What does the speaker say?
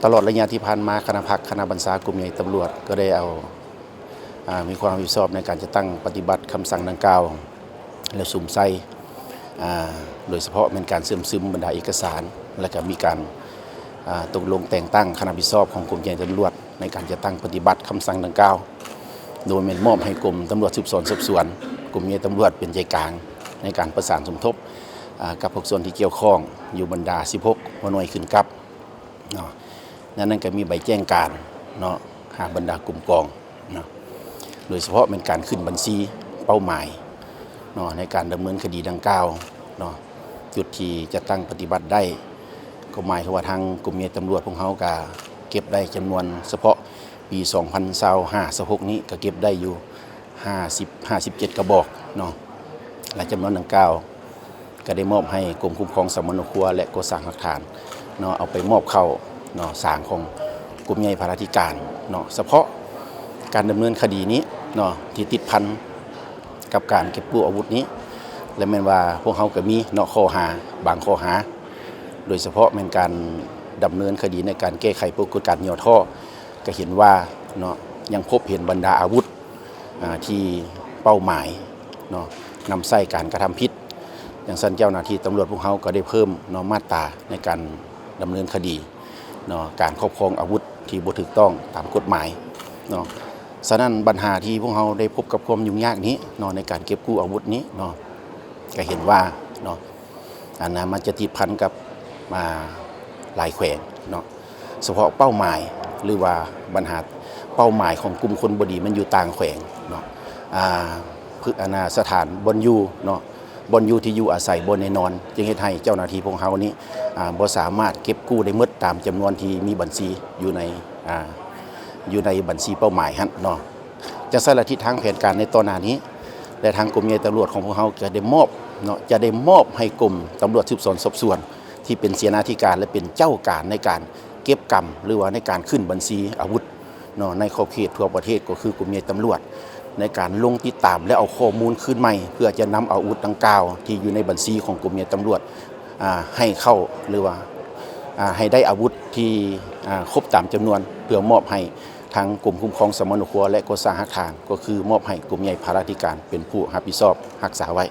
ตลอดระยะที่ผ่านมาคณะพักคณะบัญชากลุ่มใหญ่ตำรวจก็ได้เอามีความรับผิดชอบในการจะตั้งปฏิบัติคำสั่งดังกล่าวและสุ่มไส้โดยเฉพาะเป็นการซึมบรรดาเอกสารและก็มีการตกลงแต่งตั้งคณะผิดชอบของกลุ่มใหญ่ตำรวจในการจะตั้งปฏิบัติคำสั่งดังกล่าวโดยมอบให้กรมตำรวจสืบสวนสอบสวนกลุ่มใหญ่ตำรวจเป็นใจกลางในการประสานสมทบกับภาคส่วนที่เกี่ยวข้องอยู่บรรดา16หน่วยขึ้นกับนั่นก็มีใบแจ้งการเนาะหาบรรดากลุ่มกองเนาะโดยเฉพาะเป็นการขึ้นบัญชีเป้าหมายเนาะในการดำเนินคดีดังกล่าวเนาะจุดที่จะตั้งปฏิบัติได้ก็หมายถึงว่าทางกลุ่มใหญ่ตำรวจพวกเขาก็เก็บได้จำนวนเฉพาะปี2025-26นี้ก็เก็บได้อยู่57กระบอกเนาะและจำนวนดังกล่าวก็ได้มอบให้กรมคุ้มครองสัตว์มนุษย์ครัวและก่อสร้างหลักฐานเนาะเอาไปมอบเข้าเนาะสร้างของกลุ่มใหญ่พาราธิการเนาะเฉพาะการดำเนินคดีนี้เนาะที่ติดพันกับการเก็บกู้อาวุธนี้และแม้ว่าพวกเขาก็มีเนาะข้อหาบางข้อหาโดยเฉพาะเป็นการดำเนินคดีในการแก้ไขปรากฏการณ์เหนี่ยวท่อก็เห็นว่าเนาะยังพบเห็นบรรดาอาวุธที่เป้าหมายเนาะนำใส่การกระทำผิดอย่างสั้นเจ้าหน้าที่ตำรวจพวกเขาก็ได้เพิ่มเนาะมาตราในการดำเนินคดีเนาะการครอบครองอาวุธที่บ่ถูกต้องตามกฎหมายเนาะฉะนั้นปัญหาที่พวกเขาได้พบกับความยุ่งยากนี้เนาะในการเก็บกู้อาวุธนี้เนาะก็เห็นว่าเนาะมันจะติดพันกับหลายแขวงเนาะเฉพาะเป้าหมายหรือว่าปัญหาเป้าหมายของกลุ่มคนบดีมันอยู่ต่างแขวงเนาะสถานบนอยู่เนาะบนอยู่ที่อยู่อาศัยบนในนอนจึงให้เจ้าหน้าที่พวกเขานี้บ่สามารถเก็บกู้ได้หมดตามจำนวนที่มีบัญชีอยู่ในบัญชีเป้าหมายฮะเนาะจะสารทิศทางแผนการในตอนนี้และทางกรมใหญ่ตำรวจของพวกเขาจะได้มอบเนาะจะได้มอบให้กรมตำรวจสืบสวนสอบสวนที่เป็นเสนาธิการและเป็นเจ้าการในการเก็บกำหรือว่าในการขึ้นบัญชีอาวุธเนาะในขอบเขตทั่วประเทศก็คือกรมใหญ่ตำรวจในการลงติดตามและเอาข้อมูลขึ้นใหม่เพื่อจะนำอาวุธดังกล่าวที่อยู่ในบัญชีของกรมใหญ่ตำรวจให้เข้าหรือว่าให้ได้อาวุธที่ครบตามจำนวนเพื่อมอบให้ทางกรมคุ้มครองสัตว์มนุษย์ครัวและก่อสร้างหลักฐานก็คือมอบให้กรมใหญ่พาราธิการเป็นผู้รับผิดชอบรักษาไว้